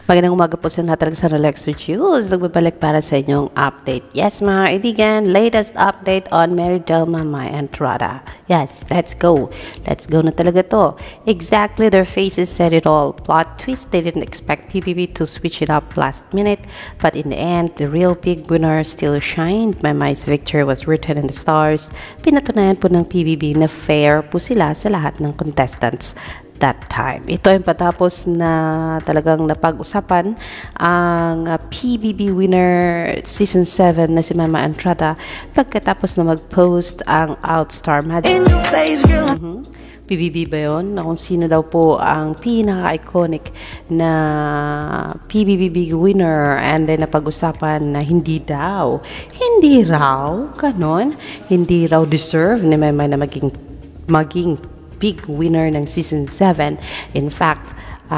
Magandang umaga po sa lahat sa Relaxer Jules. Nagbabalik para sa inyong update. Yes, mga kaibigan, latest update on Meridel Mamay and Trada. Yes, let's go. Let's go na talaga to. Exactly, their faces said it all. Plot twist, they didn't expect PBB to switch it up last minute. But in the end, the real big winner still shined. Mamay's victory was written in the stars. Pinatunayan po ng PBB na fair po sila sa lahat ng contestants that time. Ito ay patapos na talagang napag-usapan ang PBB winner season 7 na si Mama Entrada pagkatapos na mag-post ang Outstar Magic. PBB ba yun? Na kung sino daw po ang pinaka-iconic na PBB big winner, and then napag-usapan na hindi raw, ganon, hindi raw deserve ni Mama na maging big winner ng season 7. In fact,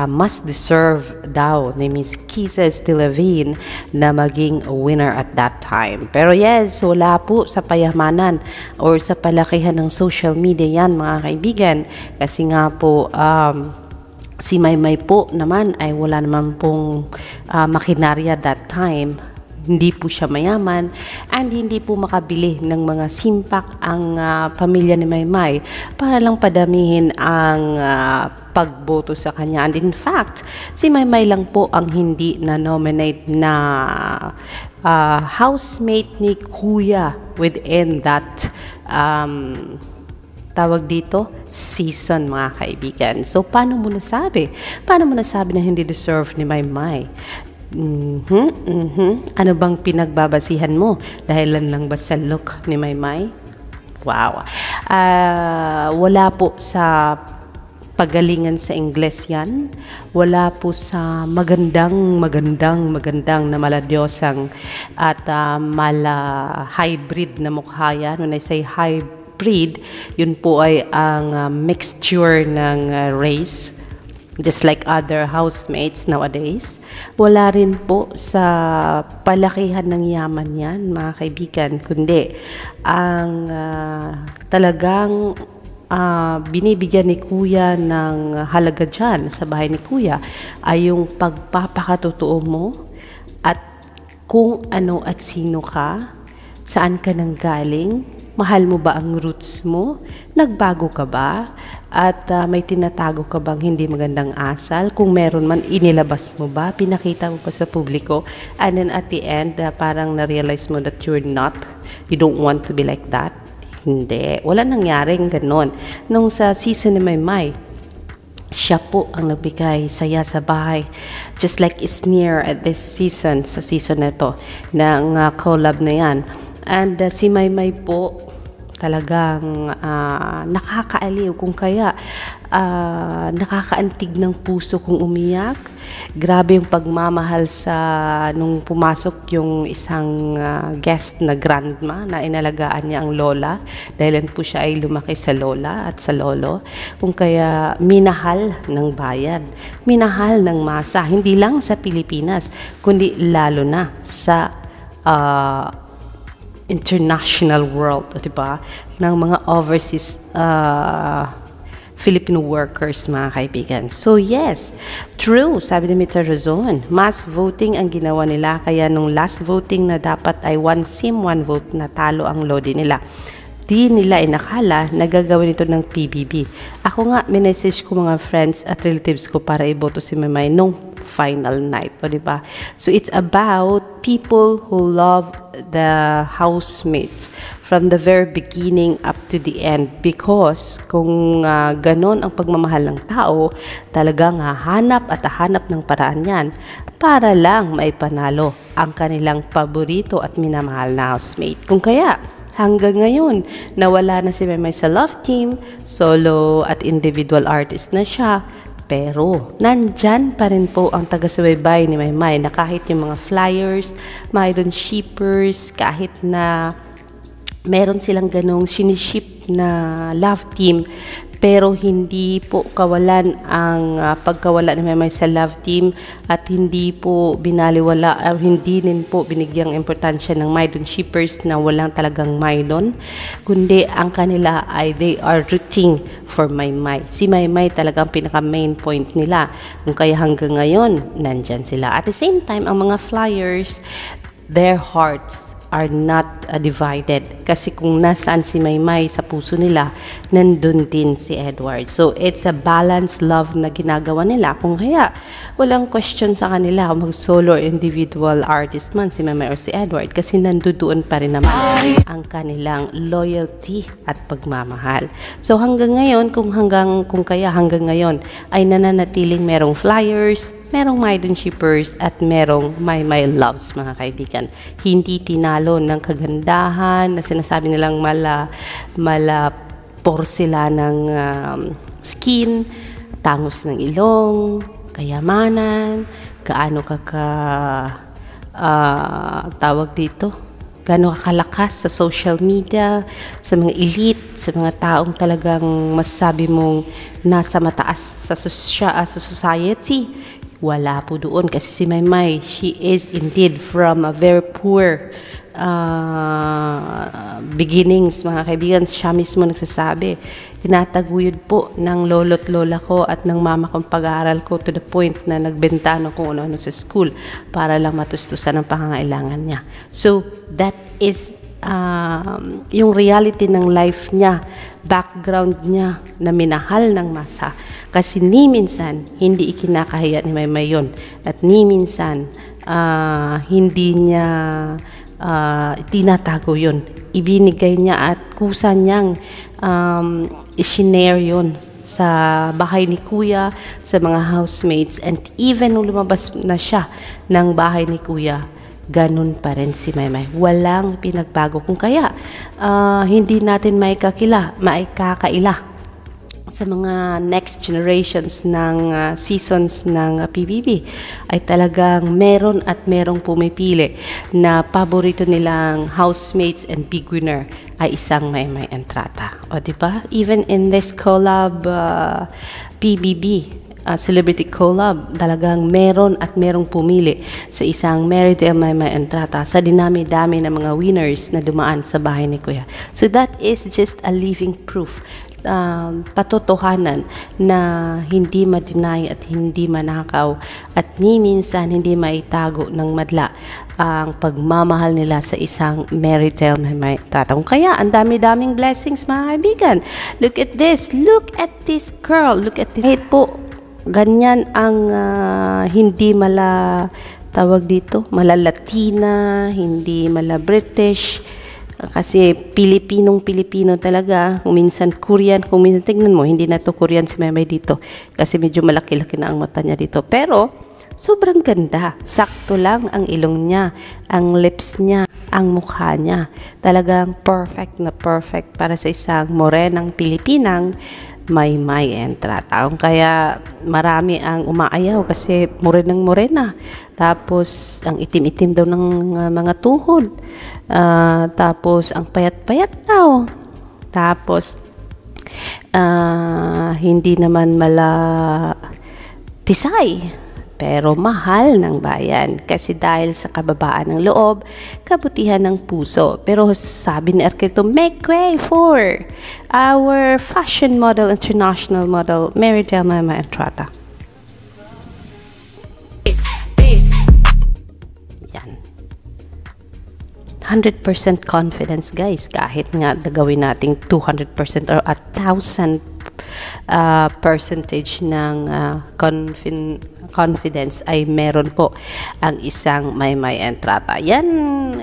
must deserve daw ni Miss Kisses de Levine na maging winner at that time. Pero yes, wala po sa payamanan or sa palakihan ng social media yan, mga kaibigan. Kasi nga po, si Maymay po naman ay wala naman pong makinarya that time. Hindi po siya mayaman and hindi po makabili ng mga simpak ang pamilya ni Maymay para lang padamihin ang pagboto sa kanya. And in fact, si Maymay lang po ang hindi na-nominate na housemate ni Kuya within that tawag dito, season, mga kaibigan. So, paano mo nasabi? Paano mo nasabi na hindi deserve ni Maymay? Ano bang pinagbabasihan mo? Dahilan lang ba sa look ni Maymay? Wow. Wala po sa pagalingan sa Ingles yan. Wala po sa magandang na maladyosang at hybrid na mukha yan. When I say hybrid, yun po ay ang mixture ng race. Just like other housemates nowadays. Wala rin po sa palakihan ng yaman yan, mga kaibigan, kundi ang talagang binibigyan ni Kuya ng halaga dyan sa bahay ni Kuya ay yung pagpapakatotoo mo at kung ano at sino ka, saan ka nang galing, mahal mo ba ang roots mo, nagbago ka ba, at may tinatago ka bang hindi magandang asal? Kung meron man, inilabas mo ba? Pinakita mo pa sa publiko? And then at the end, parang na-realize mo that you don't want to be like that? Hindi. Wala nangyaring ganon. Nung sa season ni Maymay, siya po ang nagbigay saya sa bahay. Just like Isneer at this season, sa season na ito, ng collab na yan. And si Maymay po, talagang nakakaaliw, kung kaya nakakaantig ng puso kung umiyak. Grabe yung pagmamahal sa nung pumasok yung isang guest na grandma na inalagaan niya ang lola dahil po siya ay lumaki sa lola at sa lolo. Kung kaya minahal ng bayan, minahal ng masa, hindi lang sa Pilipinas kundi lalo na sa international world, diba? Ng mga overseas Filipino workers, mga kaibigan. So yes, true, sabi ni Mr. Razon, mass voting ang ginawa nila, kaya nung last voting na dapat ay one sim, one vote, natalo ang lodi nila. Di nila inakala na gagawin ito ng PBB. Ako nga, minessage ko mga friends at relatives ko para iboto si Maymay nung final night, o diba? So it's about people who love the housemates from the very beginning up to the end, because kung ganon ang pagmamahal ng tao, talagang hahanap ng paraan yan para lang maipanalo ang kanilang paborito at minamahal na housemate. Kung kaya, hanggang ngayon, nawala na si Maymay sa love team, solo at individual artist na siya. Pero, nandyan pa rin po ang taga-subaybay ni Maymay na kahit yung mga flyers, mayroon shippers, kahit na meron silang ganong siniship na love team, pero hindi po kawalan ang pagkawala ni Maymay sa love team at hindi po binaliwala, hindi din po binigyang importansya ng Maydon shippers na walang talagang Maydon, kundi ang kanila ay they are rooting for Maymay. Si Maymay talagang pinaka main point nila, kung kaya hanggang ngayon nandyan sila. At the same time, ang mga flyers, their hearts are not divided. Kasi kung nasaan si Maymay sa puso nila, nandun din si Edward. So, it's a balanced love na ginagawa nila. Kung kaya, walang question sa kanila kung mag-solo or individual artist man si Maymay or si Edward. Kasi nandoon pa rin naman ang kanilang loyalty at pagmamahal. So, hanggang ngayon, kung kaya hanggang ngayon, ay nananatiling merong flyers, merong Maydon shippers at merong Maymay loves, mga kaibigan. Hindi tinalo ng kagandahan na sinasabi nilang malapor sila ng skin, tangos ng ilong, kayamanan, gaano tawag dito, gaano kakalakas sa social media, sa mga elite, sa mga taong talagang masasabi mong nasa mataas sa society. Wala po doon kasi si Maymay, she is indeed from a very poor beginnings, mga kaibigan. Siya mismo nagsasabi, tinataguyod po ng lolo't lola ko at ng mama kong pag-aaral ko to the point na nagbenta na kung ano-ano sa school para lang matustusan ang pangangailangan niya. So, that is yung reality ng life niya, background niya na minahal ng masa. Kasi ni minsan, hindi ikinakahiya ni Maymay yun. At ni minsan, hindi niya tinatago yun. Ibinigay niya at kusa niyang isinare yun sa bahay ni Kuya, sa mga housemates, and even nung lumabas na siya ng bahay ni Kuya, ganun pa rin si Maymay. Walang pinagbago. Kung kaya, hindi natin maikakaila sa mga next generations ng seasons ng PBB ay talagang meron at merong pumipili na paborito nilang housemates and big winner ay isang Maymay Entrata. O diba? Even in this collab PBB, celebrity collab, talagang meron at merong pumili sa isang Meridel Maymay Entrata sa dinami-dami ng mga winners na dumaan sa bahay ni Kuya. So that is just a living proof, patotohanan na hindi ma-deny at hindi manakaw at ni minsan hindi maitago ng madla ang pagmamahal nila sa isang Meridel Maymay Entrata. Kaya ang dami-daming blessings, mga kaibigan. Look at this girl, look at this. Kahit po ganyan ang hindi tawag dito, mala-Latina, hindi mala-British, kasi Pilipinong-Pilipino talaga, kung minsan Korean, kung minsan tignan mo, hindi na to Korean si Maymay dito, kasi medyo malaki-laki na ang mata niya dito, pero sobrang ganda, sakto lang ang ilong niya, ang lips niya, ang mukha niya, talagang perfect na perfect para sa isang morenang Pilipinang Maymay Entrata. Kaya marami ang umaayaw kasi morenang morena. Tapos ang itim-itim daw ng mga tuhod. Tapos ang payat-payat daw. Tapos hindi naman tisay. Pero mahal ng bayan kasi dahil sa kababaan ng loob, kabutihan ng puso. Pero sabi ni Arquito, make way for our fashion model, international model, Meridel Maymay Entrata. Yan. 100% confidence, guys. Kahit nga gawin nating 200% or 1,000 percentage ng confidence ay meron po ang isang Maymay Entrata. Yan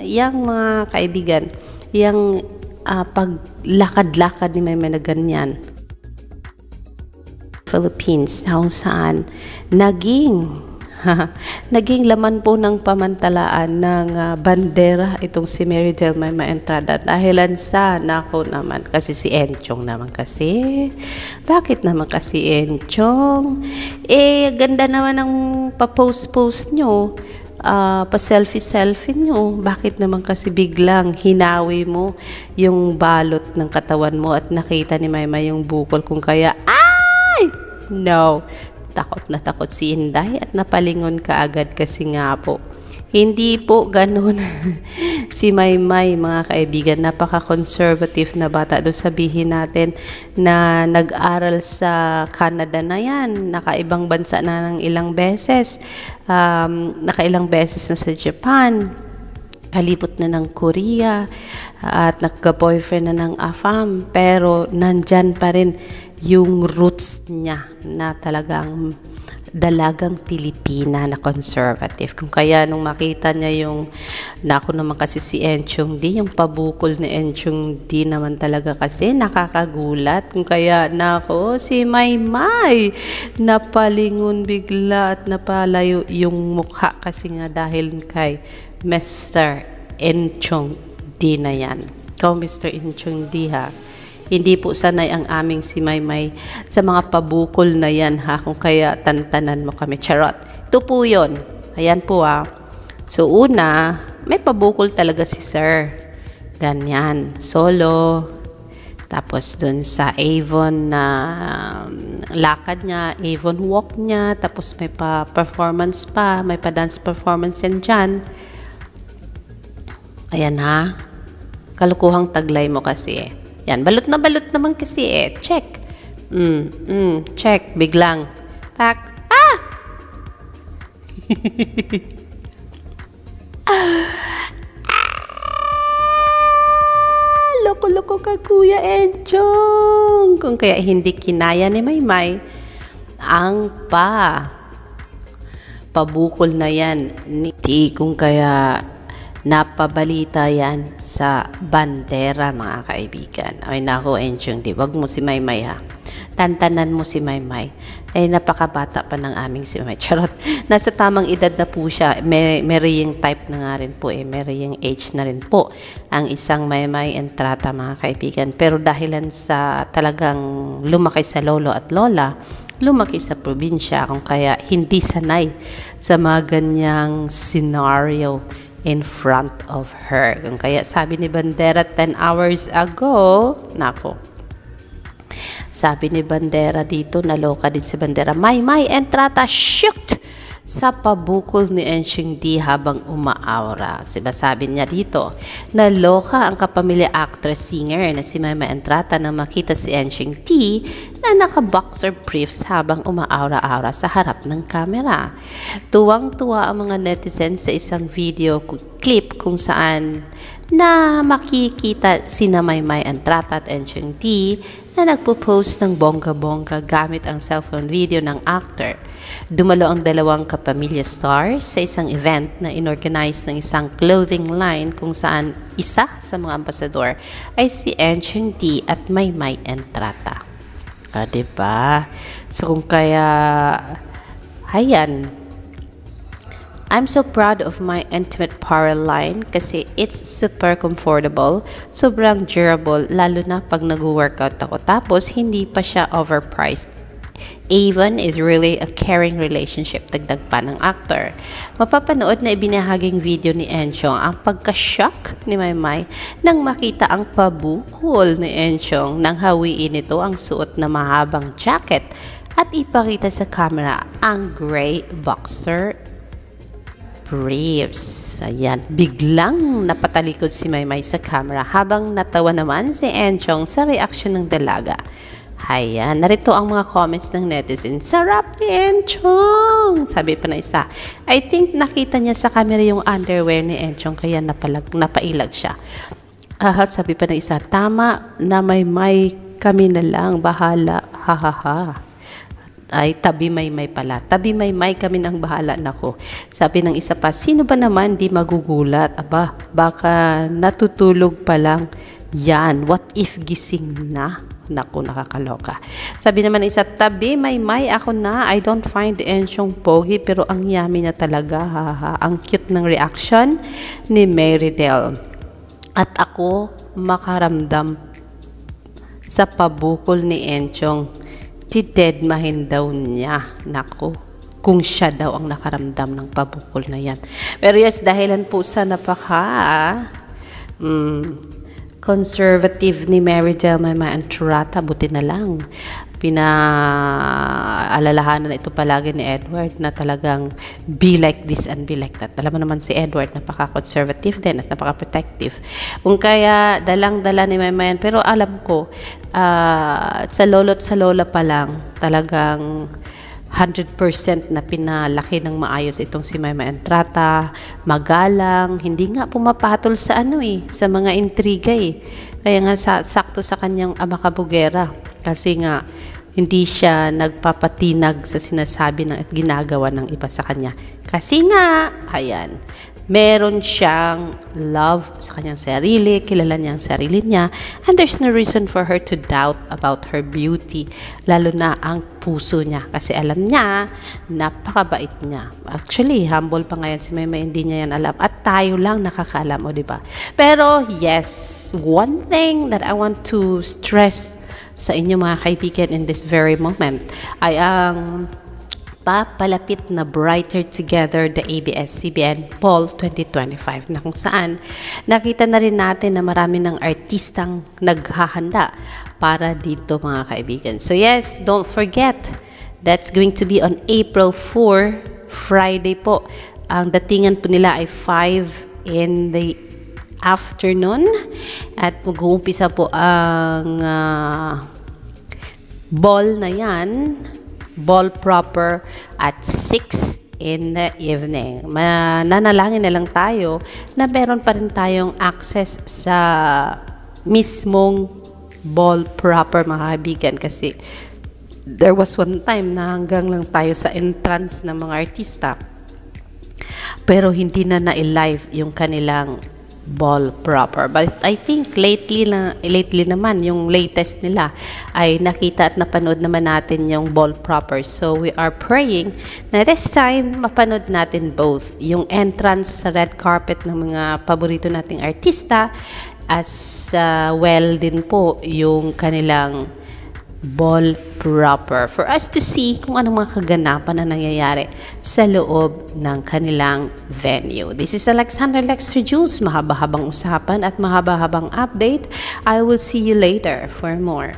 mga kaibigan, yung paglakad-lakad ni Maymay na ganyan, Philippines, na kung saan naging laman po ng pamantalaan ng bandera itong si Meridel Maymay Entrata dahilan sa nako naman kasi si Enchong naman kasi. Bakit naman kasi Enchong? Ganda naman ng pa-post nyo. pa-selfie-selfie nyo. Bakit naman kasi biglang hinawi mo yung balot ng katawan mo at nakita ni Maymay yung bukol, kung kaya, ay! No. Takot na takot si Inday at napalingon ka agad kasi nga po. Hindi po ganun si Maymay, mga kaibigan. Napaka-conservative na bata. Doon sabihin natin na nag-aral sa Canada na yan. Nakaibang bansa na ng ilang beses. Nakailang beses na sa Japan. Kalipot na ng Korea. At nagka-boyfriend na ng AFAM. Pero nandyan pa rin yung roots niya na talagang dalagang Pilipina na conservative. Kung kaya nung makita niya yung, nako naman kasi si Enchong D, yung pabukol ni Enchong D naman talaga kasi nakakagulat. Kung kaya nako si Maymay napalingon bigla at napalayo yung mukha kasi nga dahil kay Mr. Enchong D na yan. Ikaw Mr. Enchong D ha, hindi po sanay ang aming si Maymay sa mga pabukol na yan ha. Kung kaya tantanan mo kami. Charot. Ito po yun. Ayan po ha. So una, may pabukol talaga si Sir. Ganyan. Solo. Tapos dun sa Avon na lakad niya, Avon walk niya. Tapos may pa-performance pa. May pa-dance performance yan dyan. Ayan ha. Kalukuhang taglay mo kasi eh. Yan, balot naman kasi eh. Check. Check. Biglang. Tak. Ah! Loko-loko ka, Kuya Enchong. Kung kaya hindi kinaya ni Maymay, ang pabukol na yan. Kung kaya napabalita yan sa bandera, mga kaibigan. Ay nako, Enchong D, wag mo si Maymay ha. Tantanan mo si Maymay. Ay napakabata pa ng aming si Maymay. Charot. Nasa tamang edad na po siya. Marrying type na nga rin po eh. Marrying age na rin po ang isang Maymay Entrata, mga kaibigan. Pero dahilan sa talagang lumaki sa lolo at lola, lumaki sa probinsya, kung kaya hindi sanay sa mga ganyang scenario in front of her. Kung kaya sabi ni Bandera 10 hours ago, nako, sabi ni Bandera dito, naloka din si Bandera, Maymay Entrata shoot sa pabukol ni Enchong D habang umaaura. Sabi niya dito, naloka ang kapamilya actress-singer na si Maymay Entrata nang makita si Enchong D na naka-boxer briefs habang umaaura-aura sa harap ng kamera. Tuwang-tuwa ang mga netizens sa isang video clip kung saan na makikita sina Maymay Entrata at Enchong D na nagpo-post ng bongga-bongga gamit ang cellphone video ng actor. Dumalo ang dalawang kapamilya stars sa isang event na inorganize ng isang clothing line kung saan isa sa mga ambasador ay si Enchong D at Maymay Entrata. Diba? So kung kaya, ayan, I'm so proud of my Intimate Power line kasi it's super comfortable, sobrang durable, lalo na pag nag-workout ako. Tapos, hindi pa siya overpriced. Avon is really a caring relationship, dagdag pa ng actor. Mapapanood na ibinahaging video ni Enchong ang pagka-shock ni Maymay nang makita ang pabukol ni Enchong nang hawiin ito ang suot na mahabang jacket at ipakita sa camera ang gray boxer briefs. Ayan, biglang napatalikod si Maymay sa camera habang natawa naman si Enchong sa reaksyon ng dalaga. Ayan, narito ang mga comments ng netizen. Sarap ni Enchong! Sabi pa na isa, I think nakita niya sa camera yung underwear ni Enchong kaya napailag siya. Sabi pa na isa, tama na Maymay, kami na lang, bahala, hahaha. Ay, tabi Maymay pala. Tabi Maymay, kami nang bahala. Nako. Sabi ng isa pa, sino ba naman di magugulat? Aba, baka natutulog pa lang. Yan, what if gising na? Naku, nakakaloka. Sabi naman ng isa, tabi Maymay, ako na. I don't find Enchong pogi, pero ang yummy na talaga. Haha. Ang cute ng reaction ni Marydel. At ako makaramdam sa pabukol ni Enchong. Tidedmahin daw niya. Naku. kung siya daw ang nakaramdam ng pabukol na yan. Pero yes, dahilan po sa conservative ni Mary Delma Entrata, buti na lang pinaalalahanan ito palagi ni Edward na talagang be like this and be like that. Alam mo naman si Edward, napaka-conservative din at napaka-protective. Kung kaya dalang-dala ni Mama yan, pero alam ko sa lolo't sa lola pa lang talagang 100% na pinalaki ng maayos itong si Mama Entrata, magalang, hindi nga pumapatol sa sa mga intriga Kaya nga sakto sa kanyang ama kabugera kasi nga hindi siya nagpapatinag sa sinasabi at ginagawa ng iba sa kanya. Kasi nga, ayan, meron siyang love sa kanyang sarili, kilala niya ang sarili niya, and there's no reason for her to doubt about her beauty, lalo na ang puso niya. Kasi alam niya, napakabait niya. Actually, humble pa ngayon si Mama, hindi niya yan alam. At tayo lang nakakaalam, o diba? Pero yes, one thing that I want to stress sa inyo mga kaibigan in this very moment ay ang papalapit na Brighter Together the ABS-CBN Fall 2025 na kung saan nakita na rin natin na marami ng artistang naghahanda para dito mga kaibigan. So yes, don't forget, that's going to be on April 4, Friday po. Ang datingan po nila ay 5 in the afternoon at mag-uumpisa po ang ball na yan, ball proper at 6 in the evening. Mananalangin na lang tayo na meron pa rin tayong access sa mismong ball proper mga kaibigan kasi there was one time na hanggang lang tayo sa entrance ng mga artista pero hindi na na-live yung kanilang ball proper. But I think lately naman, yung latest nila ay nakita at napanood naman natin yung ball proper. So we are praying na this time mapanood natin both. Yung entrance sa red carpet ng mga paborito nating artista as well din po yung kanilang ball proper for us to see kung anong mga kaganapan na nangyayari sa loob ng kanilang venue. This is Alexander Lexter Jules. Mahaba-habang usapan at mahaba-habang update. I will see you later for more.